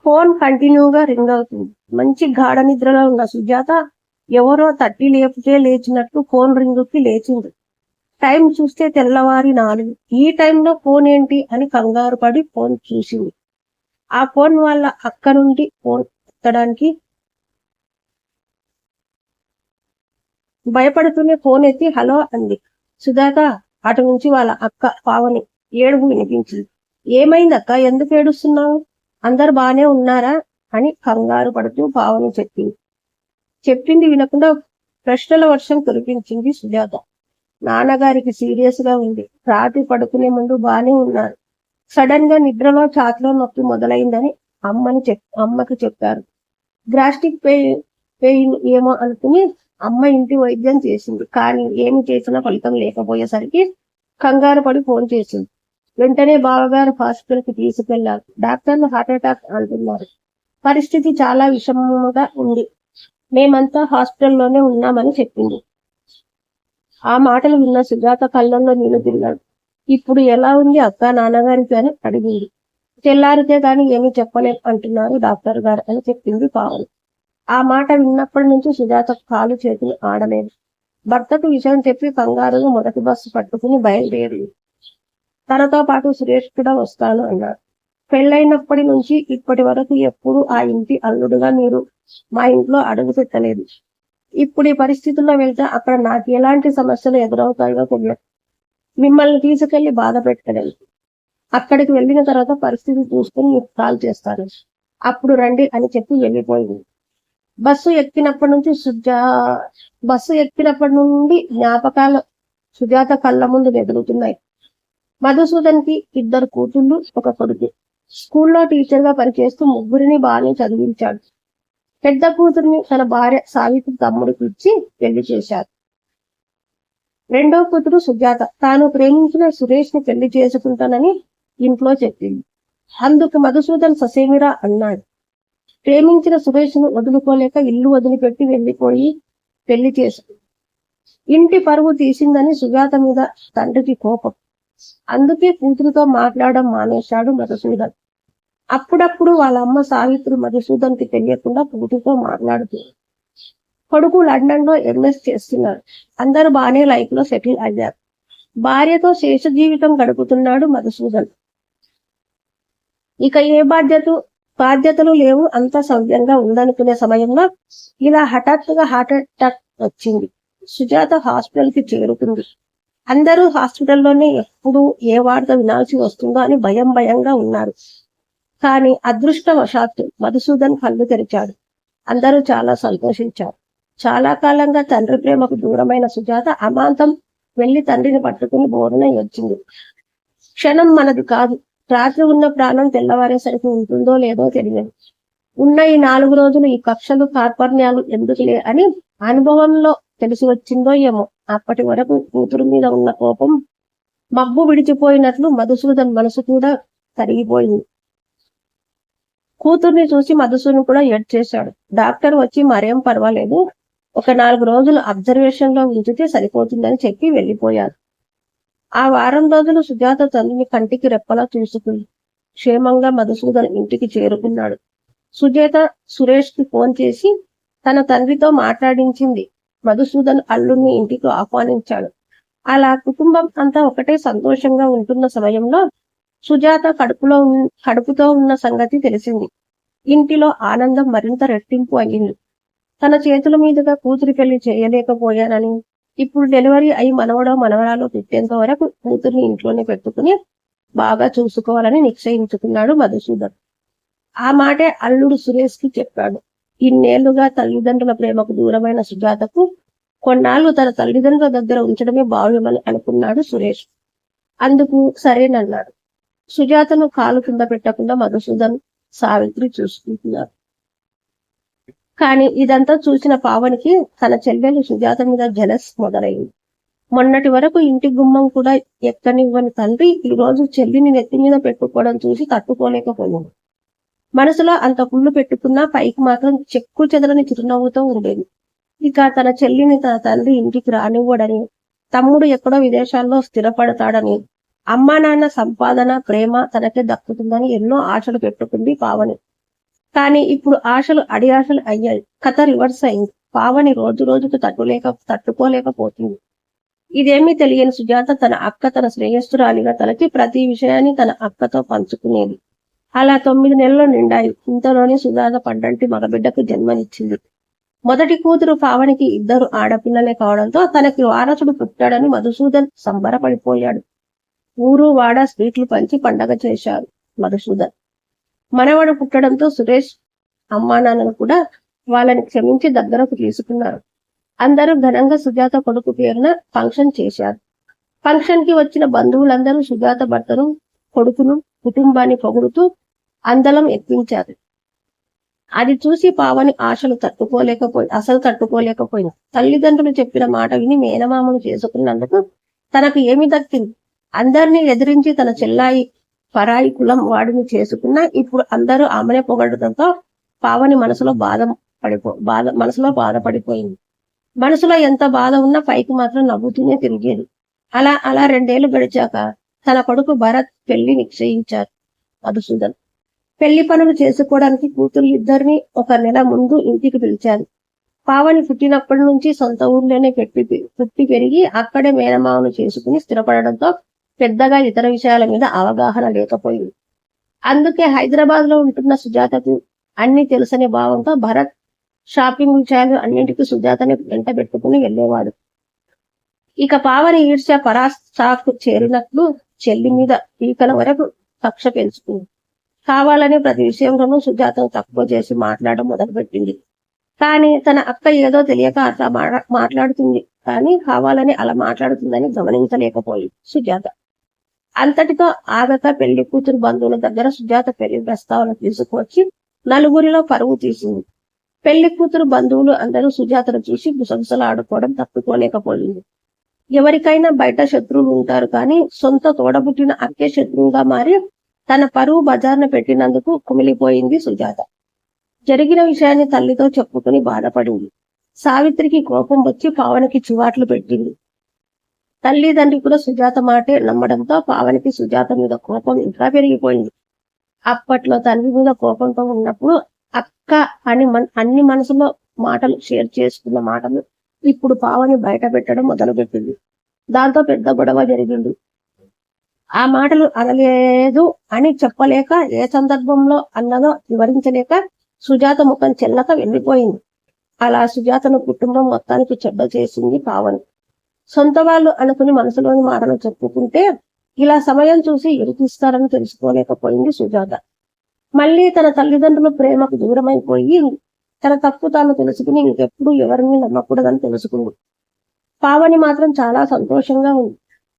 Phone కంటిన్యూగా ring అవుతుంది. మంచి గాఢ నిద్రలో ఉన్న సుజాత ఎవరో తట్టి లేపితే లేచినట్టు ఫోన్ రింగుకి లేచింది. టైం చూస్తే తెల్లవారి 4. ఈ టైంలో ఫోన్ ఏంటి అని కంగారు పడి ఫోన్ చూసింది. ఆ ఫోన్ వాళ్ళ అక్క నుండి ఫోన్ ఎత్తడానికి భయపడుతూనే ఫోన్ ఎత్తి హలో అంది. సుజాత అటు నుంచి వాళ్ళ అక్క పావని ఏడుపు వినిపించింది. ఏమైందక్క, ఎందుకు ఏడుస్తున్నావు? అందరు బానే ఉన్నారా అని కంగారు పడుతూ పావని చెప్పింది వినకుండా ప్రశ్నల వర్షం కురిపించింది సుజాత. నాన్నగారికి సీరియస్ గా ఉంది. రాత్రి పడుకునే ముందు బానే ఉన్నారు. సడన్ గా నిద్రలో ఛాతిలో నొప్పి మొదలైందని అమ్మకి చెప్పారు. గ్రాస్టిక్ పెయిన్ ఏమో అనుకుని అమ్మ ఇంటి వైద్యం చేసింది. కానీ ఏమి చేసినా ఫలితం లేకపోయేసరికి కంగారు పడి ఫోన్ చేసింది. వెంటనే బావగారు హాస్పిటల్ కి తీసుకెళ్లారు. డాక్టర్లు హార్ట్ అటాక్ అంటున్నారు. పరిస్థితి చాలా విషమంగా ఉంది. మేమంతా హాస్పిటల్లోనే ఉన్నామని చెప్పింది. ఆ మాటలు విన్న సుజాత కళ్ళల్లో నీళ్లు తిరిగాడు. ఇప్పుడు ఎలా ఉంది అక్క నాన్నగారికి అని అడిగింది. తెల్లారితే గాని ఏమీ చెప్పలేం అంటున్నారు డాక్టర్ గారు అని చెప్పింది పావని. ఆ మాట విన్నప్పటి నుంచి సుజాత కాలు చేతులు ఆడలేదు. భర్తకు విషయం చెప్పి కంగారుగా మొదటి బస్సు పట్టుకుని బయలుదేరింది. తనతో పాటు సురేష్ కూడా వస్తాను అన్నాడు. పెళ్ళైనప్పటి నుంచి ఇప్పటి వరకు ఎప్పుడు ఆ ఇంటి అల్లుడుగా మీరు మా ఇంట్లో అడుగు పెట్టలేదు. ఇప్పుడు ఈ పరిస్థితుల్లో వెళ్తే అక్కడ నాకు ఎలాంటి సమస్యలు ఎదురవుతాయో తెలియదు. మిమ్మల్ని తీసుకెళ్లి బాధ పెట్టలేదు. అక్కడికి వెళ్ళిన తర్వాత పరిస్థితి చూసుకుని మీకు కాల్ చేస్తాను, అప్పుడు రండి అని చెప్పి వెళ్ళిపోయింది. బస్సు ఎక్కినప్పటి నుండి జ్ఞాపకాలు సుజాత కళ్ళ ముందు మెదులుతున్నాయి. మధుసూదన్ కి 2 కూతుళ్ళు, 1 కొడుకు. స్కూల్లో టీచర్ గా పనిచేస్తూ ముగ్గురిని బాగానే చదివించాడు. పెద్ద కూతురిని తన భార్య సావిత్రి తమ్ముడికి ఇచ్చి పెళ్లి చేశారు. రెండో కూతురు సుజాత తాను ప్రేమించిన సురేష్ ని పెళ్లి చేసుకుంటానని ఇంట్లో చెప్పింది. అందుకు మధుసూదన్ ససేమిరా అన్నాడు. ప్రేమించిన సురేష్ ను వదులుకోలేక ఇల్లు వదిలిపెట్టి వెళ్లిపోయి పెళ్లి చేసుకుంది. ఇంటి పరువు తీసిందని సుజాత మీద తండ్రికి కోపం. అందుకే కూతురుతో మాట్లాడడం మానేశాడు మధుసూదన్. అప్పుడప్పుడు వాళ్ళ అమ్మ సావిత్రి మధుసూదన్ కి తెలియకుండా కూతురుతో మాట్లాడుతుంది. కొడుకు లండన్ లో ఎంఎస్ చేస్తున్నాడు. అందరూ బాగానే లైఫ్ లో సెటిల్ అయ్యారు. భార్యతో శేష జీవితం గడుపుతున్నాడు మధుసూదన్. ఇక ఏ బాధ్యతలు లేవు, అంతా సౌఖ్యంగా ఉందనుకునే సమయంలో ఇలా హఠాత్తుగా హార్ట్ అటాక్ వచ్చింది. సుజాత హాస్పిటల్ కి చేరుకుంది. అందరూ హాస్పిటల్లోనే ఎప్పుడు ఏ వార్త వినాల్సి వస్తుందో అని భయంగా ఉన్నారు. కానీ అదృష్టవశాత్తు మధుసూదన్ కళ్ళు తెరిచాడు. అందరూ చాలా సంతోషించారు. చాలా కాలంగా తండ్రి ప్రేమకు దూరమైన సుజాత అమాంతం వెళ్లి తండ్రిని పట్టుకుని బోరున వచ్చింది. క్షణం మనది కాదు. రాత్రి ఉన్న ప్రాణం తెల్లవారేసరికి ఉంటుందో లేదో తెలియదు. ఉన్న ఈ 4 రోజులు ఈ కక్షలు కార్పణ్యాలు ఎందుకులే అని అనుభవంలో తెలిసి వచ్చిందో ఏమో. అప్పటి వరకు కూతురు మీద ఉన్న కోపం మబ్బు విడిచిపోయినట్లు మధుసూదన్ మనసు కూడా కరిగిపోయింది. కూతుర్ని చూసి మధుసూదన్ కూడా ఏడ్చేశాడు. డాక్టర్ వచ్చి మరేం పర్వాలేదు, ఒక 4 రోజులు అబ్జర్వేషన్ లో ఉంచితే సరిపోతుందని చెప్పి వెళ్లిపోయారు. ఆ వారం రోజులు సుజాత తండ్రిని కంటికి రెప్పలా చూసుకుంది. క్షేమంగా మధుసూదన్ ఇంటికి చేరుకున్నాడు. సుజాత సురేష్ కి ఫోన్ చేసి తన తండ్రితో మాట్లాడించింది. మధుసూదన్ అల్లుడిని ఇంటికి ఆహ్వానించాడు. అలా కుటుంబం అంతా ఒకటే సంతోషంగా ఉంటున్న సమయంలో సుజాత కడుపుతో ఉన్న సంగతి తెలిసింది. ఇంటిలో ఆనందం మరింత రెట్టింపు అయ్యింది. తన చేతుల మీదుగా కూతురి పెళ్లి చేయలేకపోయానని, ఇప్పుడు డెలివరీ అయి మనవరాలు పుట్టేంత వరకు కూతుర్ని ఇంట్లోనే పెట్టుకుని బాగా చూసుకోవాలని నిశ్చయించుకున్నాడు మధుసూదన్. ఆ మాటే అల్లుడు సురేష్ కి చెప్పాడు. ఇన్నేళ్లుగా తల్లిదండ్రుల ప్రేమకు దూరమైన సుజాతకు కొన్నాళ్లు తన తల్లిదండ్రుల దగ్గర ఉంచడమే భావ్యమని అనుకున్నాడు సురేష్. అందుకు సరేనన్నాడు. సుజాతను కాలు కింద పెట్టకుండా మధుసూదన్ సావిత్రి చూసుకుంటున్నారు. కానీ ఇదంతా చూసిన పావనికి తన చెల్లెలు సుజాత మీద జలస్ మొదలైంది. మొన్నటి వరకు ఇంటి గుమ్మం కూడా ఎక్కనివ్వని తండ్రి ఈ రోజు చెల్లిని నెత్తి మీద పెట్టుకోవడం చూసి తట్టుకోలేకపోయింది. మనసులో అంత కుళ్ళు పెట్టుకున్నా పైకి మాత్రం చెక్కు చెదరని చిరునవ్వుతో ఉండేది. ఇక తన చెల్లిని తన తండ్రి ఇంటికి రానివ్వడని, తమ్ముడు ఎక్కడో విదేశాల్లో స్థిరపడతాడని, అమ్మా నాన్న సంపాదన ప్రేమ తనకే దక్కుతుందని ఎన్నో ఆశలు పెట్టుకుంది పావని. కానీ ఇప్పుడు ఆశలు అడియాశలు అయ్యాయి. కథ రివర్స్ అయింది. పావని రోజు రోజుకు తట్టుకోలేకపోతుంది. ఇదేమీ తెలియని సుజాత తన అక్క తన శ్రేయస్సురాలిగా తలచి ప్రతి విషయాన్ని తన అక్కతో పంచుకునేది. అలా 9 నెలలు నిండాయి. ఇంతలోనే సుజాత పడ్డంటి మగబిడ్డకు జన్మనిచ్చింది. మొదటి కూతురు పావనికి 2 ఆడపిల్లలే కావడంతో తనకి వారసుడు పుట్టాడని మధుసూదన్ సంబరపడిపోయాడు. ఊరు వాడ స్వీట్లు పంచి పండగ చేశారు మధుసూదన్. మనవడు పుట్టడంతో సురేష్ అమ్మానాన్నలు కూడా వాళ్ళని క్షమించి దగ్గరకు తీసుకున్నారు. అందరూ ఘనంగా సుజాత కొడుకు పేరున ఫంక్షన్ చేశారు. ఫంక్షన్ కి వచ్చిన బంధువులందరూ సుజాత భర్తను, కొడుకును, కుటుంబాన్ని పొగుడుతూ అందలం ఎక్కించారు. అది చూసి పావని అసలు తట్టుకోలేకపోయింది. తల్లిదండ్రులు చెప్పిన మాట విని మేనమామను చేసుకున్నందుకు తనకు ఏమి దక్కింది? అందరినీ ఎదిరించి తన చెల్లాయి పరాయి కులం వాడిని చేసుకున్నా ఇప్పుడు అందరూ ఆమెనే పొగడటంతో పావని మనసులో బాధపడిపోయింది. మనసులో ఎంత బాధ ఉన్నా పైకి మాత్రం నవ్వుతూనే తిరిగేది. అలా 2 ఏళ్లు గడిచాక తన కొడుకు భరత్ పెళ్లి నిశ్చయించారు మధుసూదన్. పెళ్లి పనులు చేసుకోవడానికి కూతురు ఇద్దరిని 1 నెల ముందు ఇంటికి పిలిచారు. పావని పుట్టినప్పటి నుంచి సొంత ఊర్లోనే పుట్టి పెరిగి అక్కడే మేనమావను చేసుకుని స్థిరపడడంతో పెద్దగా ఇతర విషయాల మీద అవగాహన లేకపోయింది. అందుకే హైదరాబాద్ లో ఉంటున్న సుజాతకు అన్ని తెలుసనే భావంతో భరత్ షాపింగ్ విషయాలు అన్నింటికి సుజాతని వెంట పెట్టుకుని వెళ్ళేవాడు. ఇక పావని ఈర్ష్య పరాస్తాకు చేరినట్లు చెల్లి మీద పీకల వరకు కక్ష పెంచుకుంది. కావాలని ప్రతి విషయంలోనూ సుజాతను తక్కువ చేసి మాట్లాడడం మొదలుపెట్టింది. కానీ తన అక్క ఏదో తెలియక అట్లా మాట్లాడుతుంది కానీ కావాలని అలా మాట్లాడుతుందని గమనించలేకపోయింది సుజాత. అంతటితో ఆగక పెళ్లి కూతురు బంధువుల దగ్గర సుజాత పెళ్లి ప్రస్తావన తీసుకువచ్చి నలుగురిలో పరువు తీసింది. పెళ్లి కూతురు బంధువులు అందరూ సుజాతను చూసి గుసగుసలాడుకోవడం తప్పుకోలేకపోయింది. ఎవరికైనా బయట శత్రువులు ఉంటారు కానీ సొంత తోడబుట్టిన అక్కే శత్రువుగా మారి తన పరువు బజార్న పెట్టినందుకు కుమిలిపోయింది సుజాత. జరిగిన విషయాన్ని తల్లితో చెప్పుకుని బాధపడింది. సావిత్రికి కోపం వచ్చి పావనికి చివాట్లు పెట్టింది. తల్లిదండ్రి కూడా సుజాత మాటే నమ్మడంతో పావనికి సుజాత మీద కోపం ఇంకా పెరిగిపోయింది. అప్పట్లో తండ్రి మీద కోపంతో ఉన్నప్పుడు అక్క అని అన్ని మనసులో మాటలు షేర్ చేసుకున్న మాటలు ఇప్పుడు పావని బయట పెట్టడం మొదలుపెట్టింది. దాంతో పెద్ద గొడవ జరిగింది. ఆ మాటలు అనలేదు అని చెప్పలేక ఏ సందర్భంలో అన్నదో వివరించలేక సుజాత ముఖం చెల్లక వెళ్ళిపోయింది. అలా సుజాతను కుటుంబం మొత్తానికి చెడ్డ చేసింది పావని. సొంత వాళ్ళు అనుకుని మనసులోని మాటలు చెప్పుకుంటే ఇలా సమయం చూసి ఇరికిస్తారని తెలుసుకోలేకపోయింది సుజాత. మళ్ళీ తన తల్లిదండ్రుల ప్రేమకు దూరమైపోయి తన తప్పు తాను తెలుసుకుని ఇంకెప్పుడు ఎవరిని నమ్మకూడదని తెలుసుకుంది. పావని మాత్రం చాలా సంతోషంగా ఉంది.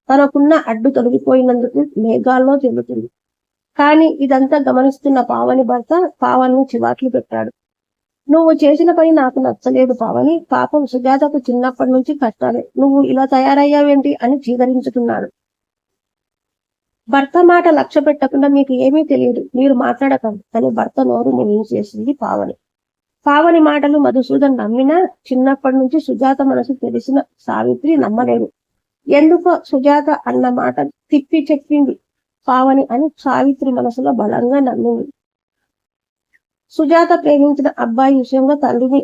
తనకున్న అడ్డు తొలగిపోయినందుకు మేఘాల్లో చెల్లుతుంది. కానీ ఇదంతా గమనిస్తున్న పావని భర్త పావని చివాట్లు పెట్టాడు. నువ్వు చేసిన పని నాకు నచ్చలేదు పావని. పాపం సుజాతకు చిన్నప్పటి నుంచి కష్టాలే. నువ్వు ఇలా తయారయ్యావేంటి అని చీదరించుతున్నాడు. భర్త మాట లక్ష్య పెట్టకుండా మీకు ఏమీ తెలియదు, మీరు మాట్లాడకండి అని భర్త నోరు ముగించేసింది పావని. పావని మాటలు మధుసూదన్ నమ్మినా చిన్నప్పటి నుంచి సుజాత మనసు తెలిసిన సావిత్రి నమ్మలేదు. ఎందుకో సుజాత అన్న మాట తిప్పి చెప్పింది పావని అని సావిత్రి మనసులో బలంగా నమ్మింది. సుజాత ప్రేమించిన అబ్బాయి విషయంలో తండ్రిని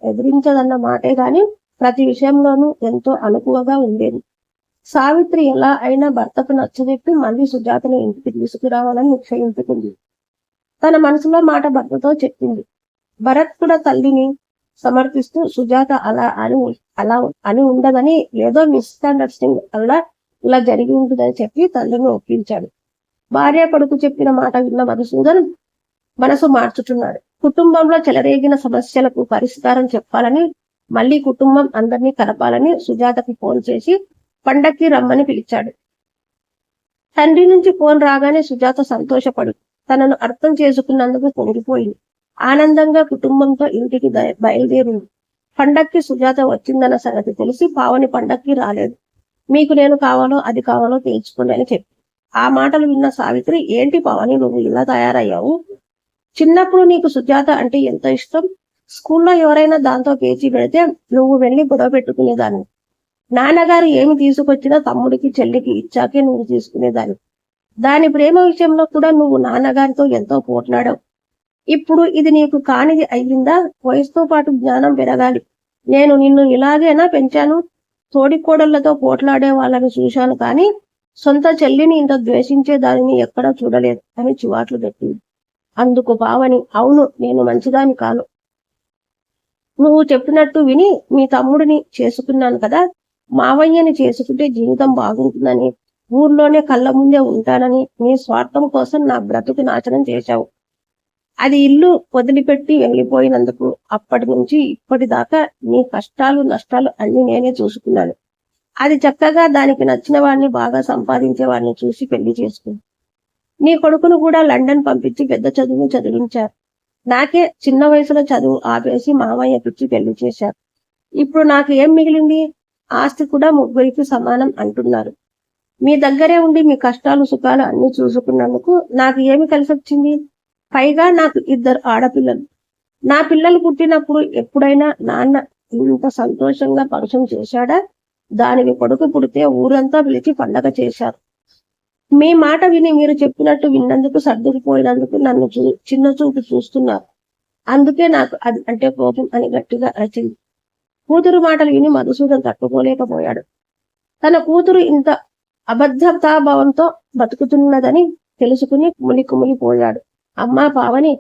ఎదిరించదన్న మాటే గాని ప్రతి విషయంలోనూ ఎంతో అనుకువగా ఉండేది. సావిత్రి ఎలా అయినా భర్తకు నచ్చజెప్పి మళ్ళీ సుజాతను ఇంటికి తీసుకురావాలని నిశ్చయించుకుంది. తన మనసులో మాట భర్తతో చెప్పింది. భరత్ కూడా తల్లిని సమర్థిస్తూ సుజాత అలా అని ఉండదని, ఏదో మిస్అండర్స్టాండింగ్ అలా ఇలా జరిగి ఉంటుందని చెప్పి తల్లిని ఒప్పించాడు. భార్య కొడుకు చెప్పిన మాట విన్న మధుసూదన్ మనసు మార్చుతున్నాడు. కుటుంబంలో చెలరేగిన సమస్యలకు పరిష్కారం చెప్పాలని, మళ్ళీ కుటుంబం అందరినీ కలపాలని సుజాతకి ఫోన్ చేసి పండక్కి రమ్మని పిలిచాడు. తండ్రి నుంచి ఫోన్ రాగానే సుజాత సంతోషపడు తనను అర్థం చేసుకున్నందుకు పొంగిపోయింది. ఆనందంగా కుటుంబంతో ఇంటికి బయలుదేరింది. పండక్కి సుజాత వచ్చిందన్న సంగతి తెలిసి పావని పండక్కి రాలేదు. మీకు నేను కావాలో అది కావాలో తెలుసుకోండి అని చెప్పి. ఆ మాటలు విన్న సావిత్రి, ఏంటి పావని నువ్వు ఇలా తయారయ్యావు? చిన్నప్పుడు నీకు సుజాత అంటే ఎంత ఇష్టం. స్కూల్లో ఎవరైనా దాంతో పేచీ పెడితే నువ్వు వెళ్ళి గొడవ పెట్టుకునేదాన్ని. నాన్నగారు ఏమి తీసుకొచ్చినా తమ్ముడికి చెల్లికి ఇచ్చాకే నువ్వు తీసుకునేదాన్ని. దాని ప్రేమ విషయంలో కూడా నువ్వు నాన్నగారితో ఎంతో పోట్లాడావు. ఇప్పుడు ఇది నీకు కానిది అయ్యిందా? వయసుతో పాటు జ్ఞానం పెరగాలి. నేను నిన్ను ఇలాగేనా పెంచాను? తోడికోడళ్లతో పోట్లాడే వాళ్ళని చూశాను కానీ సొంత చెల్లిని ఇంత ద్వేషించే దానిని ఎక్కడా చూడలేదు అని చివాట్లు పెట్టింది. అందుకు పావని, అవును, నేను మంచిదాని కాను. నువ్వు చెప్పినట్టు విని మీ తమ్ముడిని చేసుకున్నాను కదా, మావయ్యని చేసుకుంటే జీవితం బాగుంటుందని, ఊర్లోనే కళ్ళ ముందే ఉంటానని నీ స్వార్థం కోసం నా బ్రతుకు నాశనం చేశావు. అది ఇల్లు వదిలిపెట్టి వెళ్ళిపోయినందుకు అప్పటి నుంచి ఇప్పటిదాకా నీ కష్టాలు నష్టాలు అన్ని నేనే చూసుకున్నాను. అది చక్కగా దానికి నచ్చిన వాడిని బాగా సంపాదించే వాడిని చూసి పెళ్లి చేసుకుంది. నీ కొడుకును కూడా లండన్ పంపించి పెద్ద చదువు చదివించారు. నాకే చిన్న వయసులో చదువు ఆపేసి మామయ్యకిచ్చి పెళ్లి చేశారు. ఇప్పుడు నాకు ఏం మిగిలింది? ఆస్తి కూడా ముగ్గురికి సమానం అంటున్నారు. మీ దగ్గరే ఉండి మీ కష్టాలు సుఖాలు అన్ని చూసుకున్నందుకు నాకు ఏమి కలిసి వచ్చింది? పైగా నాకు 2 ఆడపిల్లలు. నా పిల్లలు పుట్టినప్పుడు ఎప్పుడైనా నాన్న ఇంత సంతోషంగా ఫంక్షన్ చేశాడా? దానికి కొడుకు పుడితే ఊరంతా పిలిచి పండగ చేశారు. మీ మాట విని మీరు చెప్పినట్టు విన్నందుకు సర్దుకుపోయినందుకు నన్ను చిన్న చూపు చూస్తున్నారు. అందుకే నాకు అది అంటే కోపం అని గట్టిగా అరిచింది. కూతురు మాటలు విని మధుసూదన్ తట్టుకోలేకపోయాడు. తన కూతురు ఇంత అబద్ధతాభావంతో బతుకుతున్నదని తెలుసుకుని కుమిలిపోయాడు. అమ్మా పావని,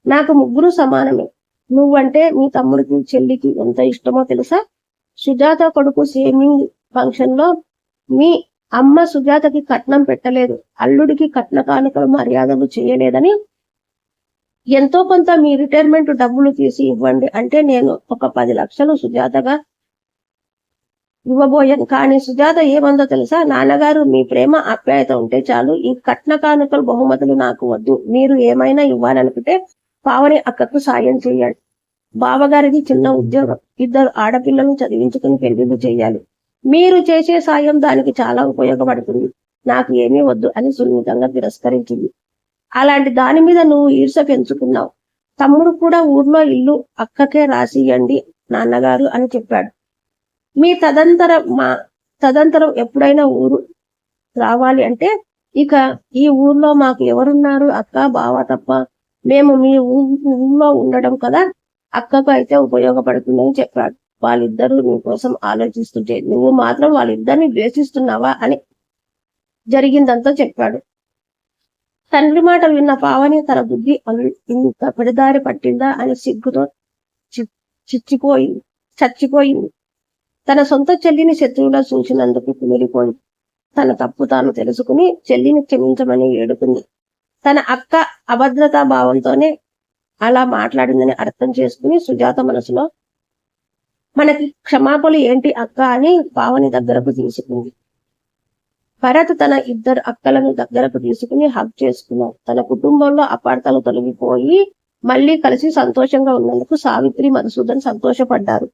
నాకు ముగ్గురు సమానమే. నువ్వంటే మీ తమ్ముడికి చెల్లికి ఎంత ఇష్టమో తెలుసా? సుజాత కొడుకు సేమింగ్ ఫంక్షన్ లో మీ అమ్మ సుజాతకి కట్నం పెట్టలేదు, అల్లుడికి కట్న కానుకలు మర్యాదలు చేయలేదని ఎంతో కొంత మీ రిటైర్మెంట్ డబ్బులు తీసి ఇవ్వండి అంటే నేను ఒక 10 లక్షలు సుజాతగా ఇవ్వబోయాను. కానీ సుజాత ఏమందో తెలుసా? నాన్నగారు, మీ ప్రేమ ఆప్యాయత ఉంటే చాలు, ఈ కట్న కానుకలు బహుమతులు నాకు వద్దు. మీరు ఏమైనా ఇవ్వాలనుకుంటే పావని అక్కకు సాయం చేయండి. బావగారిది చిన్న ఉద్యోగం, 2 ఆడపిల్లలను చదివించుకుని పెళ్లిళ్ళు చేయాలి. మీరు చేసే సాయం దానికి చాలా ఉపయోగపడుతుంది. నాకు ఏమీ వద్దు అని సున్నితంగా తిరస్కరించింది. అలాంటి దాని మీద నువ్వు ఈర్ష పెంచుకున్నావు. తమ్ముడు కూడా ఊర్లో ఇల్లు అక్కకే రాసియండి నాన్నగారు అని చెప్పాడు. మీ తదంతరం ఎప్పుడైనా ఊరు రావాలి అంటే ఇక ఈ ఊర్లో మాకు ఎవరున్నారు? అక్క బావ తప్ప. మేము మీ ఊర్లో ఉండడం కదా, అక్కకు అయితే ఉపయోగపడుతుందని చెప్పాడు. వాళ్ళిద్దరూ నీ కోసం ఆలోచిస్తుంటే నువ్వు మాత్రం వాళ్ళిద్దరిని ద్వేషిస్తున్నావా అని జరిగిందంతా చెప్పాడు. తండ్రి మాటలు విన్న పావని తన బుద్ధి ఇంత పెడదారి పట్టిందా అని సిగ్గుతో చచ్చిపోయింది. తన సొంత చెల్లిని శత్రువులా చూసినందుకు కుమిలిపోయింది. తన తప్పు తాను తెలుసుకుని చెల్లిని క్షమించమని ఏడుకుంది. తన అక్క అభద్రతా భావంతోనే అలా మాట్లాడిందని అర్థం చేసుకుని సుజాత మనసులో, మనకి క్షమాపణలు ఏంటి అక్క అని పావని దగ్గరకు తీసుకుంది. భరత్ తన 2 అక్కలను దగ్గరకు తీసుకుని హగ్ చేసుకున్నాడు. తన కుటుంబంలో అపార్థాలు తొలగిపోయి మళ్ళీ కలిసి సంతోషంగా ఉన్నందుకు సావిత్రి, మధుసూదన్ సంతోషపడ్డారు.